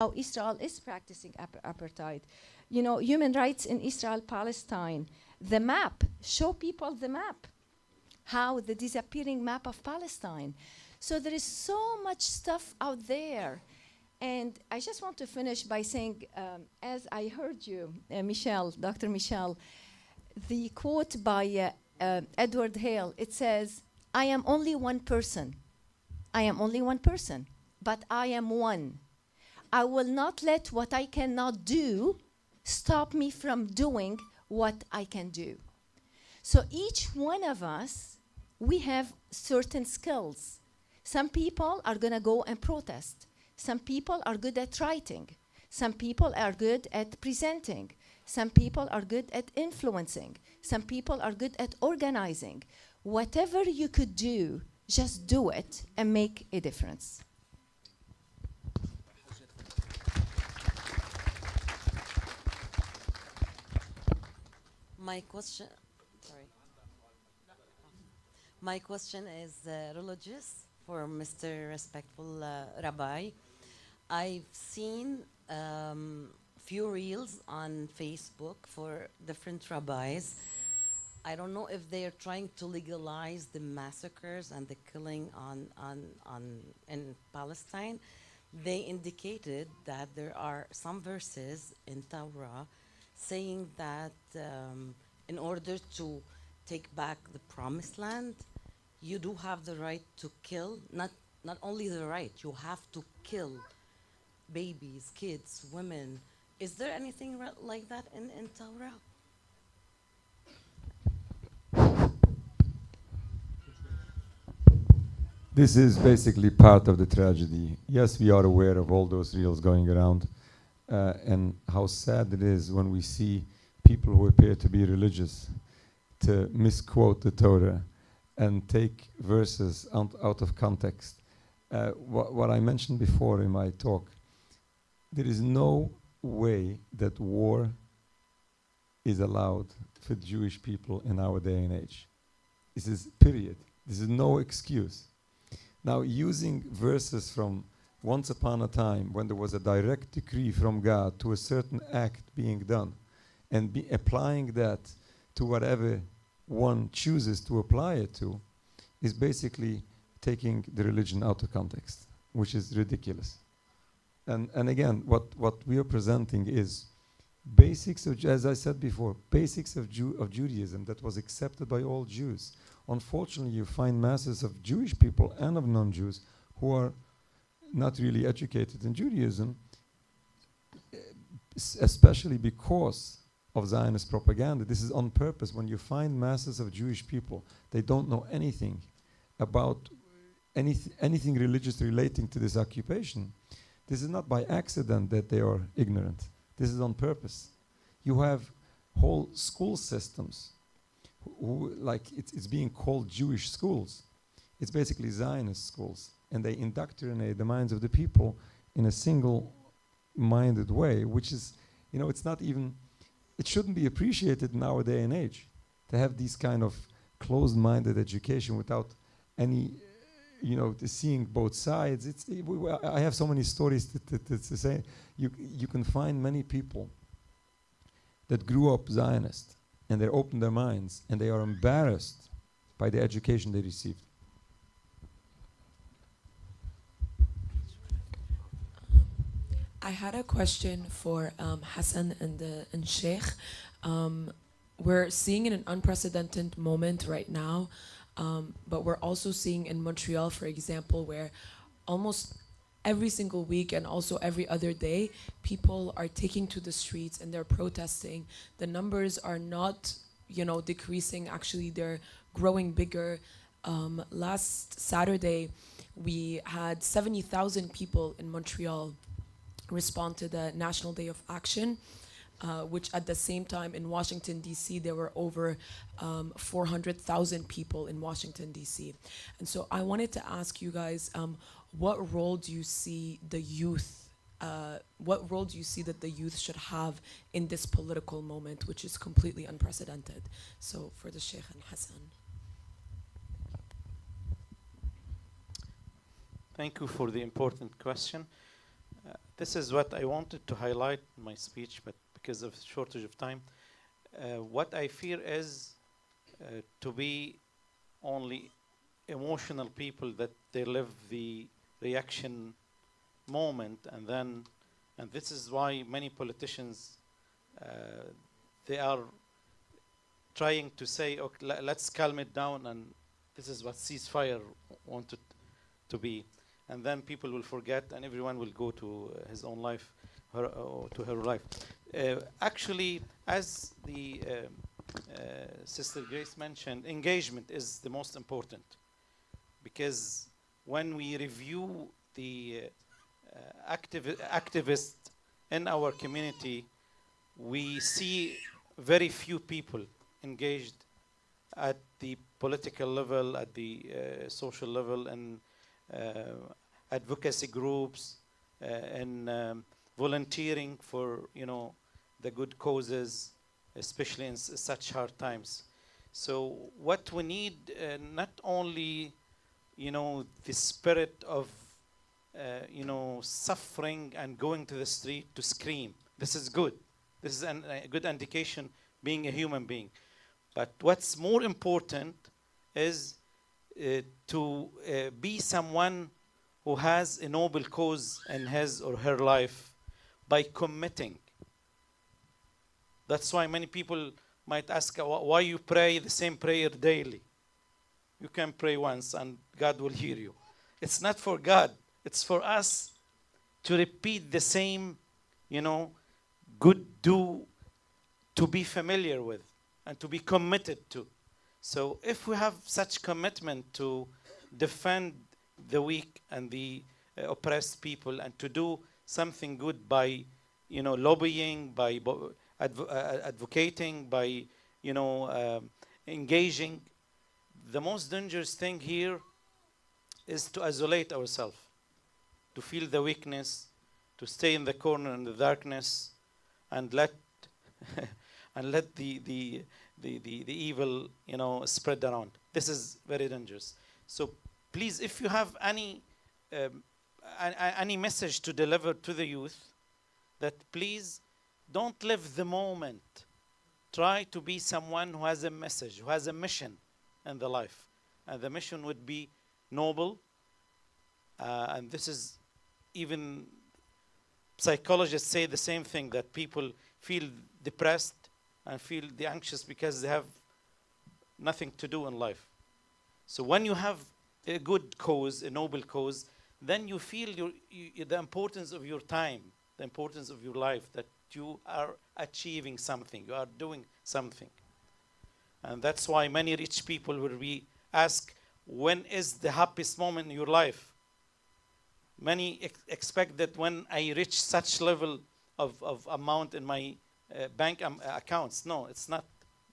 how Israel is practicing apartheid. You know, human rights in Israel, Palestine. The map, show people the map. How the disappearing map of Palestine. So there is so much stuff out there. And I just want to finish by saying, as I heard you, Michelle, Dr. Michelle, the quote by Edward Hale, it says, I am only one person. I am only one person, but I am one. I will not let what I cannot do stop me from doing what I can do. So each one of us, we have certain skills. Some people are going to go and protest. Some people are good at writing. Some people are good at presenting. Some people are good at influencing. Some people are good at organizing. Whatever you could do, just do it and make a difference. My question is religious for Mr. Respectful Rabbi. I've seen few reels on Facebook for different rabbis. I don't know if they are trying to legalize the massacres and the killing in Palestine. They indicated that there are some verses in Torah saying that in order to take back the promised land, you do have the right to kill, not only the right, you have to kill babies, kids, women. Is there anything like that in Torah? This is basically part of the tragedy. Yes, we are aware of all those reels going around and how sad it is when we see people who appear to be religious to misquote the Torah and take verses out of context. What I mentioned before in my talk, there is no way that war is allowed for Jewish people in our day and age. This is period. This is no excuse. Now, using verses from once upon a time when there was a direct decree from God to a certain act being done and applying that to whatever one chooses to apply it to is basically taking the religion out of context, which is ridiculous. And again, what we are presenting is basics of, as I said before, basics of Judaism that was accepted by all Jews. Unfortunately, you find masses of Jewish people and of non-Jews who are not really educated in Judaism, especially because of Zionist propaganda. This is on purpose. When you find masses of Jewish people, they don't know anything about anything religious relating to this occupation. This is not by accident that they are ignorant. This is on purpose. You have whole school systems who like it's being called Jewish schools. It's basically Zionist schools, and they indoctrinate the minds of the people in a single-minded way, which is, you know, it's not even, it shouldn't be appreciated in our day and age to have these kind of closed-minded education without any, you know, seeing both sides. I have so many stories to say. You can find many people that grew up Zionist, and they open their minds, and they are embarrassed by the education they received. I had a question for Hassan and Sheikh. We're seeing in an unprecedented moment right now, but we're also seeing in Montreal, for example, where almost every single week and also every other day, people are taking to the streets and they're protesting. The numbers are not, you know, decreasing. Actually, they're growing bigger. Last Saturday, we had 70,000 people in Montreal respond to the National Day of Action, which at the same time in Washington, D.C., there were over 400,000 people in Washington, D.C. And so I wanted to ask you guys, what role do you see the youth, what role do you see that the youth should have in this political moment, which is completely unprecedented? So for the Sheikh and Hassan. Thank you for the important question. This is what I wanted to highlight in my speech, but because of shortage of time, what I fear is to be only emotional people, that they live the reaction moment, and this is why many politicians they are trying to say, okay, let's calm it down, and this is what ceasefire wanted to be, and then people will forget, and everyone will go to his own life, to her life. Actually, as the Sister Grace mentioned, engagement is the most important, because when we review the activists in our community, we see very few people engaged at the political level, at the social level, and advocacy groups, and volunteering for the good causes, especially in such hard times. So what we need, not only the spirit of suffering and going to the street to scream. This is good. This is a good indication, being a human being. But what's more important is to be someone who has a noble cause in his or her life by committing. That's why many people might ask, why you pray the same prayer daily? You can pray once and God will hear you. It's not for God. It's for us to repeat the same, good do, to be familiar with and to be committed to. So if we have such commitment to defend the weak and the oppressed people, and to do something good by, lobbying, by advocating, by, engaging, the most dangerous thing here is to isolate ourselves, to feel the weakness, to stay in the corner in the darkness, and let the evil spread around. This is very dangerous. So please, if you have any message to deliver to the youth, that please don't live the moment. Try to be someone who has a message, who has a mission in the life, and the mission would be noble. And this is, even psychologists say the same thing, that people feel depressed and feel anxious because they have nothing to do in life. So when you have a good cause, a noble cause, then you feel the importance of your time, the importance of your life, that you are achieving something, you are doing something. And that's why many rich people will be asked, when is the happiest moment in your life? Many expect that when I reach such level of amount in my bank accounts. No, it's not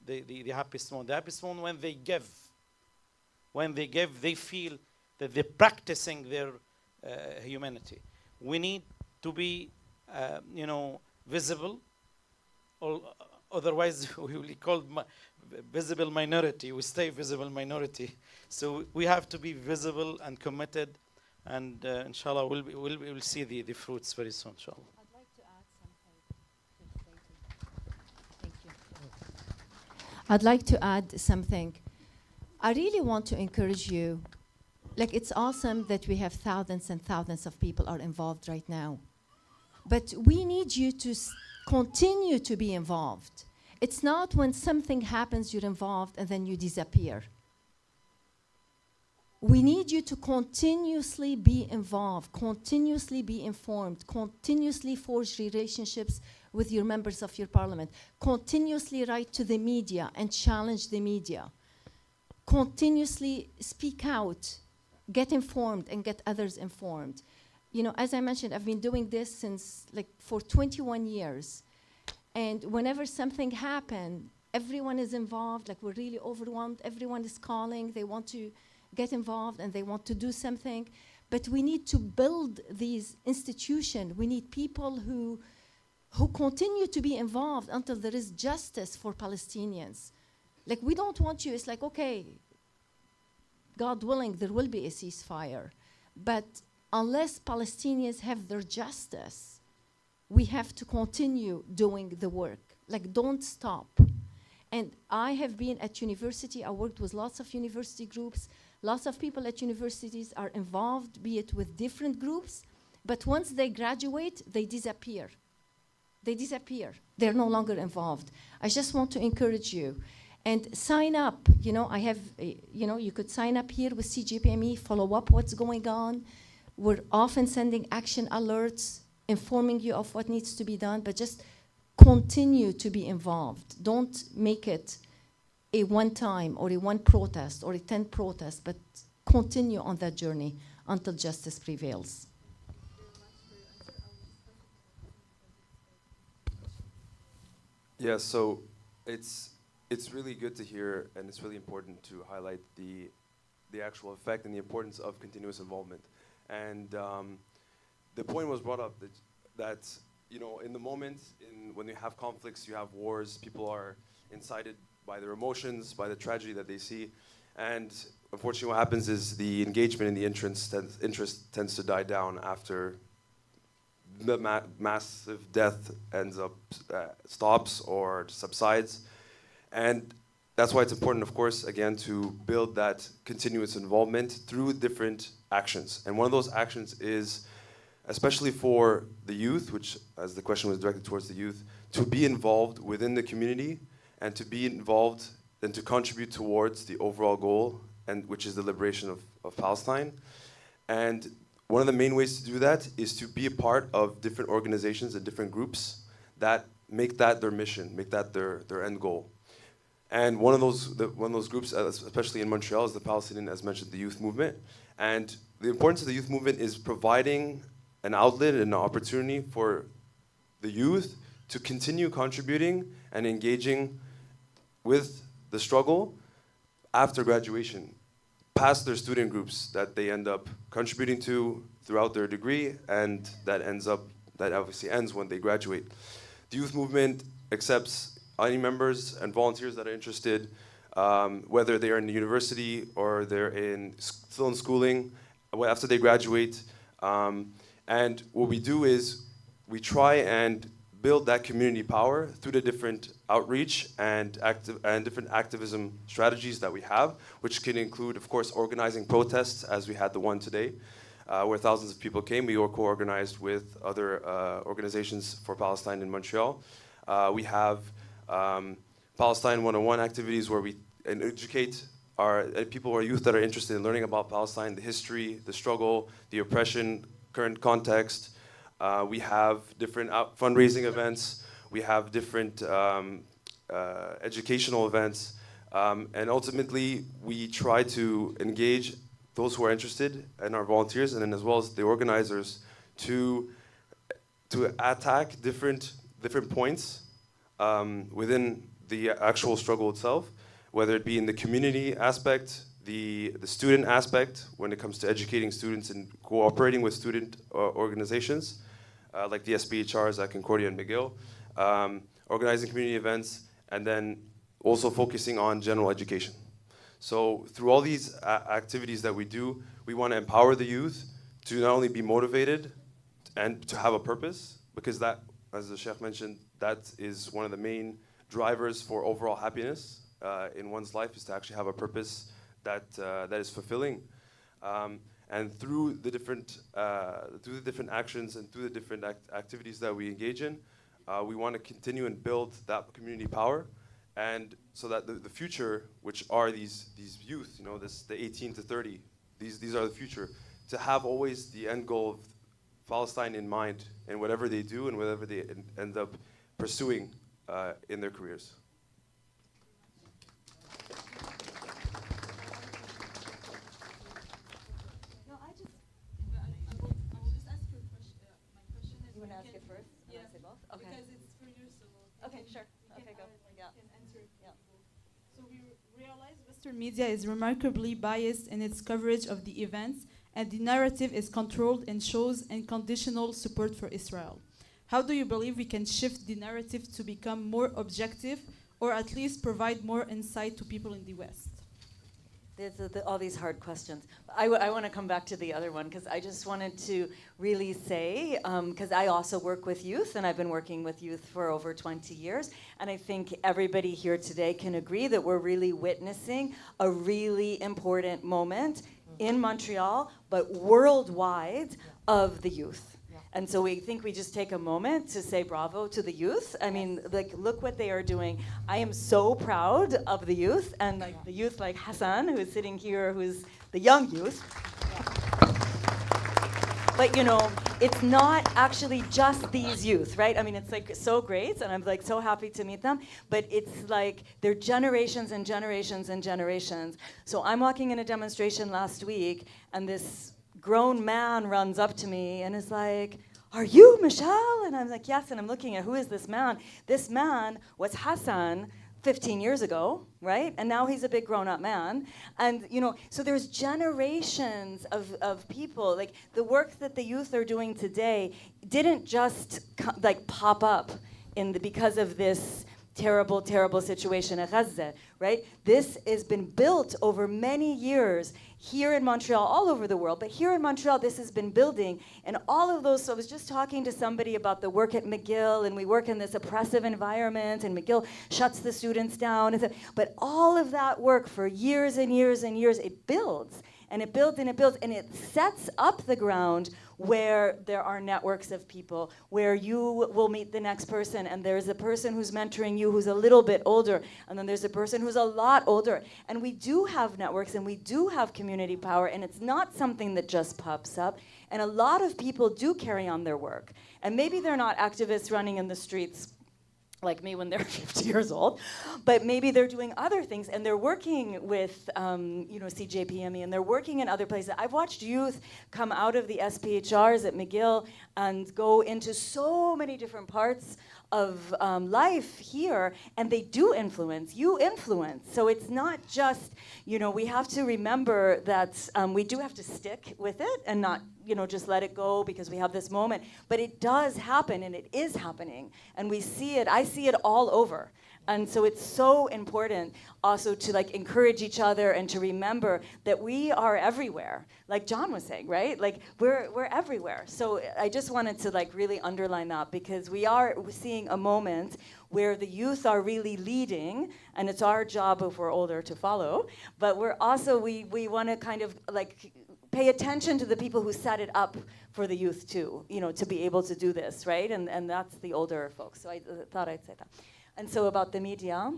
the happiest moment. The happiest moment when they give. When they give, they feel that they're practicing their humanity. We need to be, visible, or otherwise we will be called visible minority. We stay visible minority. So we have to be visible and committed, and inshallah we'll see the fruits very soon, inshallah. I'd like to add something. Thank you. I'd like to add something. I really want to encourage you. Like, it's awesome that we have thousands and thousands of people are involved right now. But we need you to continue to be involved. It's not when something happens you're involved and then you disappear. We need you to continuously be involved, continuously be informed, continuously forge relationships with your members of your parliament, continuously write to the media and challenge the media, continuously speak out, get informed and get others informed. As I mentioned, I've been doing this since for 21 years. And whenever something happened, everyone is involved, we're really overwhelmed, everyone is calling, they want to get involved and they want to do something. But we need to build these institutions. We need people who continue to be involved until there is justice for Palestinians. We don't want you, it's okay, God willing, there will be a ceasefire. But unless Palestinians have their justice, we have to continue doing the work. Like, don't stop. And I have been at university, I worked with lots of university groups. Lots of people at universities are involved, be it with different groups, but once they graduate, they disappear. They disappear. They're no longer involved. I just want to encourage you. And sign up. You know, I have, you could sign up here with CGPME, follow up what's going on. We're often sending action alerts, informing you of what needs to be done, but just continue to be involved. Don't make it a one time or a one protest or a 10 protest, but continue on that journey until justice prevails. Yeah, so it's really good to hear, and it's really important to highlight the actual effect and the importance of continuous involvement. And the point was brought up that you know, in the moment, when you have conflicts, you have wars, people are incited by their emotions, by the tragedy that they see. And unfortunately what happens is the engagement in the interest tends to die down after the massive death ends up stops or subsides. And that's why it's important, of course, again, to build that continuous involvement through different actions. And one of those actions is, especially for the youth, which, as the question was directed towards the youth, to be involved within the community and to be involved and to contribute towards the overall goal, and which is the liberation of Palestine. And one of the main ways to do that is to be a part of different organizations and different groups that make that their mission, make that their end goal. And one of those groups, especially in Montreal, is the Palestinian, as mentioned, the youth movement. And the importance of the youth movement is providing an outlet and an opportunity for the youth to continue contributing and engaging with the struggle after graduation, past their student groups that they end up contributing to throughout their degree, and that obviously ends when they graduate. The youth movement accepts any members and volunteers that are interested, whether they are in the university or they're still in schooling, after they graduate. And what we do is we try and build that community power through the different outreach and different activism strategies that we have, which can include, of course, organizing protests, as we had the one today, where thousands of people came. We were co-organized with other organizations for Palestine in Montreal. We have Palestine 101 activities where we educate our people or youth that are interested in learning about Palestine, the history, the struggle, the oppression, current context. We have different fundraising events. We have different educational events. And ultimately, we try to engage those who are interested and our volunteers, and then as well as the organizers, to attack different points within the actual struggle itself, whether it be in the community aspect, the student aspect, when it comes to educating students and cooperating with student organizations, like the SPHRs at Concordia and McGill, organizing community events, and then also focusing on general education. So through all these activities that we do, we want to empower the youth to not only be motivated and to have a purpose, because that, as the Sheikh mentioned, that is one of the main drivers for overall happiness in one's life, is to actually have a purpose that is fulfilling. And through the different actions and through the different activities that we engage in, we want to continue and build that community power, and so that the future, which are these youth, you know, the 18 to 30, these are the future, to have always the end goal of Palestine in mind in whatever they do and whatever they end up pursuing in their careers. Because it's for you, so Okay, sure. Okay, go. Yeah. can answer it. Yeah. So we realize Western media is remarkably biased in its coverage of the events, and the narrative is controlled and shows unconditional support for Israel. How do you believe we can shift the narrative to become more objective, or at least provide more insight to people in the West? There's all these hard questions. I want to come back to the other one because I just wanted to really say, because I also work with youth and I've been working with youth for over 20 years. And I think everybody here today can agree that we're really witnessing a really important moment in Montreal, but worldwide of the youth. And so we think we just take a moment to say bravo to the youth. I mean, like, look what they are doing. I am so proud of the youth, and like the youth like Hassan, who is sitting here, who's the young youth. But you know, it's not actually just these youth, right? I mean, it's like so great, and I'm like so happy to meet them. But it's like they're generations and generations and generations. So I'm walking in a demonstration last week, and this grown man runs up to me and is like, "Are you Michelle?" And I'm like, "Yes." And I'm looking at, who is this man? This man was Hassan 15 years ago, right? And now he's a big grown-up man. And, you know, so there's generations of people. Like, the work that the youth are doing today didn't just, like, pop up because of this terrible, terrible situation at Gaza, right? This has been built over many years here in Montreal, all over the world, but here in Montreal, this has been building, and all of those, so I was just talking to somebody about the work at McGill, and we work in this oppressive environment, and McGill shuts the students down, but all of that work for years and years and years, it builds, and it builds, and it builds, and it sets up the ground where there are networks of people, where you will meet the next person, and there's a person who's mentoring you who's a little bit older, and then there's a person who's a lot older. And we do have networks, and we do have community power, and it's not something that just pops up. And a lot of people do carry on their work. And maybe they're not activists running in the streets like me when they're 50 years old, but maybe they're doing other things, and they're working with, you know, CJPME, and they're working in other places. I've watched youth come out of the SPHRs at McGill and go into so many different parts of life here, and they do influence. You influence. So it's not just, you know, we have to remember that we do have to stick with it and not, you know, just let it go because we have this moment. But it does happen, and it is happening. And we see it. I see it all over. And so it's so important also to like encourage each other and to remember that we are everywhere. Like John was saying, right? Like we're everywhere. So I just wanted to like really underline that, because we are seeing a moment where the youth are really leading, and it's our job if we're older to follow. But we're also, we want to kind of like pay attention to the people who set it up for the youth too, you know, to be able to do this, right? And that's the older folks. So I thought I'd say that. And so about the media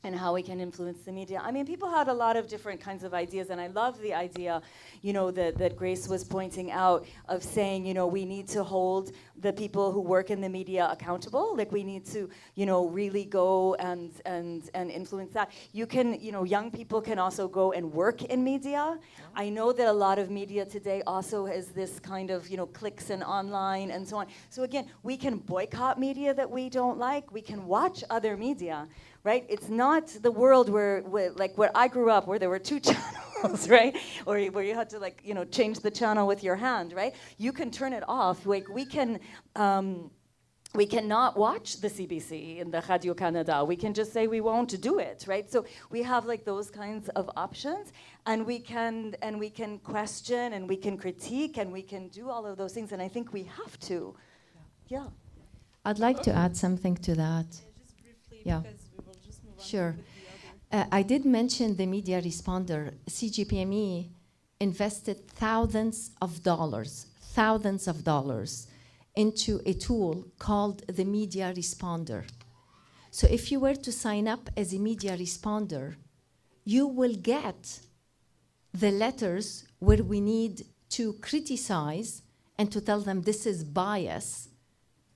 and how we can influence the media. I mean, people had a lot of different kinds of ideas, and I love the idea, you know, that Grace was pointing out of saying, you know, we need to hold the people who work in the media accountable. Like, we need to, you know, really go and influence that. You can, you know, young people can also go and work in media. I know that a lot of media today also has this kind of, you know, clicks and online and so on. So again, we can boycott media that we don't like. We can watch other media. Right? It's not the world where, like what I grew up, where there were 2 channels, right? Or where you had to, like, you know, change the channel with your hand, right? You can turn it off. Like, we cannot watch the CBC in the Radio Canada. We can just say we won't do it, right? So we have like those kinds of options, and we can question, and we can critique, and we can do all of those things. And I think we have to. Yeah. I'd like to add something to that. Just briefly, Yeah. because we will just move on Sure. with the other. I did mention the media responder. CGPME invested thousands of dollars into a tool called the media responder. So if you were to sign up as a media responder, you will get the letters where we need to criticize and to tell them this is bias.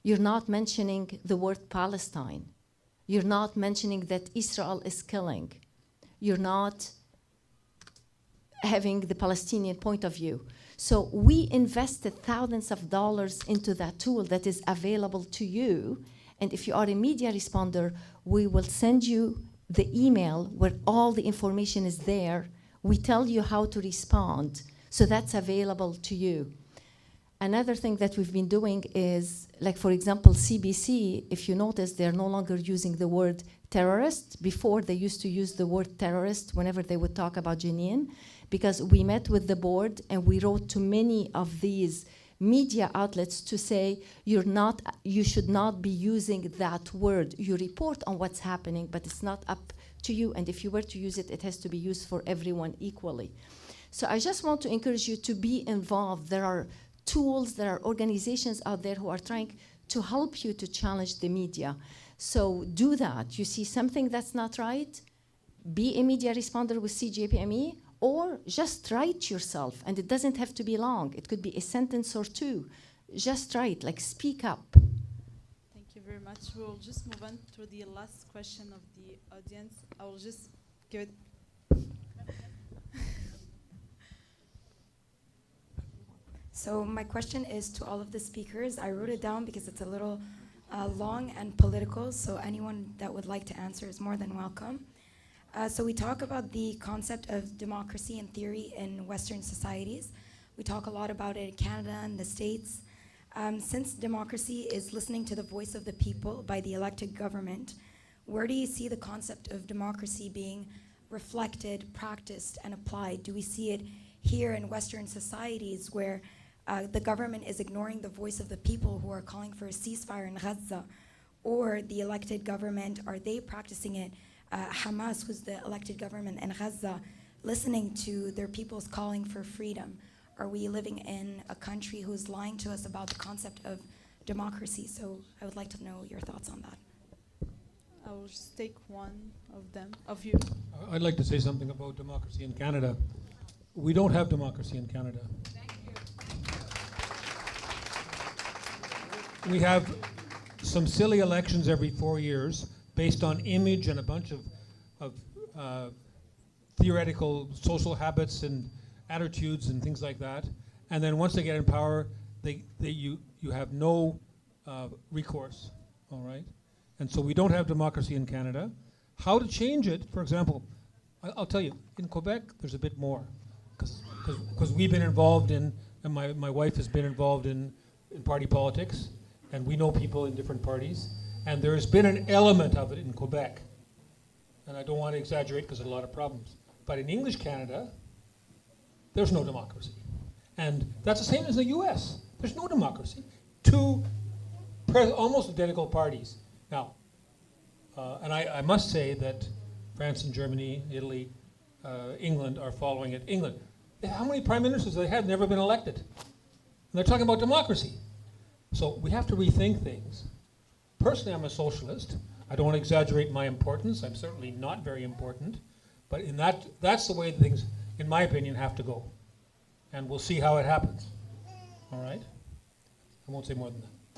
You're not mentioning the word Palestine. You're not mentioning that Israel is killing. You're not having the Palestinian point of view. So we invested thousands of dollars into that tool that is available to you. And if you are a media responder, we will send you the email where all the information is there. We tell you how to respond. So that's available to you. Another thing that we've been doing is, like, for example, CBC, if you notice, they're no longer using the word terrorist. Before, they used to use the word terrorist whenever they would talk about Jenin, because we met with the board and we wrote to many of these media outlets to say, you should not be using that word. You report on what's happening, but it's not up to you. And if you were to use it, it has to be used for everyone equally. So I just want to encourage you to be involved. There are tools, there are organizations out there who are trying to help you to challenge the media. So do that. You see something that's not right, be a media responder with CJPME, or just write yourself. And it doesn't have to be long. It could be a sentence or two. Just write, like, speak up. Thank you very much. We'll just move on to the last question of the audience. I will just give it. So my question is to all of the speakers. I wrote it down because it's a little long and political, so anyone that would like to answer is more than welcome. So we talk about the concept of democracy in theory in Western societies. We talk a lot about it in Canada and the States. Since democracy is listening to the voice of the people by the elected government, where do you see the concept of democracy being reflected, practiced, and applied? Do we see it here in Western societies where the government is ignoring the voice of the people who are calling for a ceasefire in Gaza? Or the elected government, are they practicing it? Hamas, who's the elected government in Gaza, listening to their people's calling for freedom? Are we living in a country who's lying to us about the concept of democracy? So I would like to know your thoughts on that. I will just take one of them, of you. I'd like to say something about democracy in Canada. We don't have democracy in Canada. We have some silly elections every 4 years based on image and a bunch of theoretical social habits and attitudes and things like that. And then once they get in power, you have no recourse, all right? And so we don't have democracy in Canada. How to change it, for example, I'll tell you, in Quebec, there's a bit more. Because we've been involved in, and my wife has been involved in party politics, and we know people in different parties. And there's been an element of it in Quebec. And I don't want to exaggerate because there's a lot of problems. But in English Canada, there's no democracy. And that's the same as the US. There's no democracy. Two almost identical parties. Now, and I must say that France and Germany, Italy, England are following it. England, how many prime ministers they had never been elected? And they're talking about democracy. So we have to rethink things. Personally, I'm a socialist. I don't want to exaggerate my importance. I'm certainly not very important. But in that's the way things, in my opinion, have to go. And we'll see how it happens. All right? I won't say more than that.